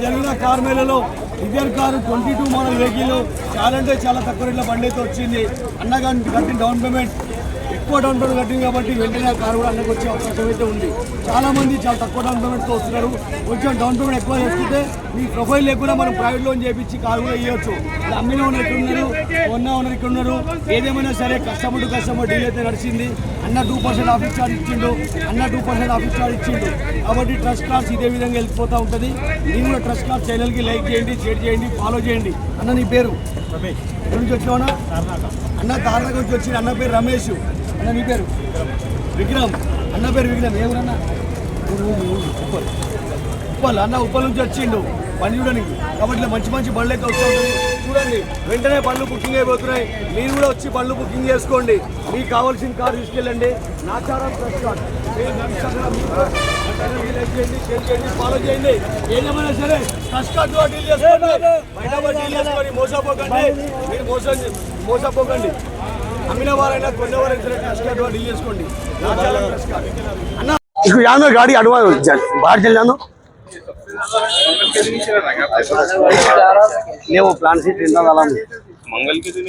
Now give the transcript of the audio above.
జరిగిన కార్ మేళలో Dzire car 22 model vehicle చాలా అంటే చాలా తక్కువ రేట్ల బండి అయితే వచ్చింది. అన్నగారిని కట్టిన డౌన్ పేమెంట్ ఎక్కువ డౌన్ పేమెంట్ కట్టింది కాబట్టి వెంటనే ఆ కారు కూడా అన్నకు వచ్చే అవకాశం అయితే ఉంది. చాలా మంది చాలా తక్కువ డౌన్ పేమెంట్తో వస్తున్నారు. కొంచెం డౌన్ పేమెంట్ ఎక్కువ చేసుకుంటే మీ ప్రొఫైల్ లేకుండా మనం ప్రైవేట్ లోన్ చేయించి కారు కూడా ఇవ్వచ్చు. అమ్మిన ఉన్నారు ఇక్కడ ఉన్నారు, కొన్న ఉన్నారు ఇక్కడ ఉన్నారు. ఏదేమైనా సరే కస్టమర్ టు కస్టమర్ డీల్ అయితే నడిచింది. అన్న 2% ఆఫీస్ చార్జ్ ఇచ్చిండు, అన్న 2% ఆఫీస్ చార్జ్ ఇచ్చిండు. కాబట్టి ట్రస్ట్ కార్డ్స్ ఇదే విధంగా వెళ్ళిపోతూ ఉంటుంది. నేను కూడా ట్రస్ట్ కార్డ్ ఛానల్కి లైక్ చేయండి, షేర్ చేయండి, ఫాలో చేయండి. అన్న నీ పేరు ఎక్కడి నుంచి వచ్చినావునా? అన్న తారక నుంచి వచ్చింది. అన్న పేరు రమేష్. అన్న నీ పేరు విక్రమ్. అన్న పేరు విక్రమ్. ఏమన్నా ఉప్పల్. అన్న ఉప్పల్ నుంచి వచ్చిండు పని చూడడానికి. కాబట్టి మంచి మంచి బండ్లు అయితే వస్తూ ఉంటుంది. చూడండి వెంటనే బండ్లు బుకింగ్ అయిపోతున్నాయి. మీరు కూడా వచ్చి బండ్లు బుకింగ్ చేసుకోండి. మీకు కావాల్సిన కార్ తీసుకెళ్ళండి. నాచారం ట్రస్ట్ కార్డ్ ఫాలో చేయండి. ఏదేమైనా సరే ట్రస్ట్ కార్డ్ డీల్ చేసుకోండి. బయట డీల్ చేసుకొని మోసపోకండి. మీరు మోసపోకండి. అమ్మిన వారైనా కొన్నవారైనా సరే ट्रस्ट कार्ड डील చేసుకోండి. ट्रस्ट कार्ड అన్న इसको जानो गाड़ी अडवा बाहर चल जानो ले वो प्लान से ट्रेन वाला मंगल के दिन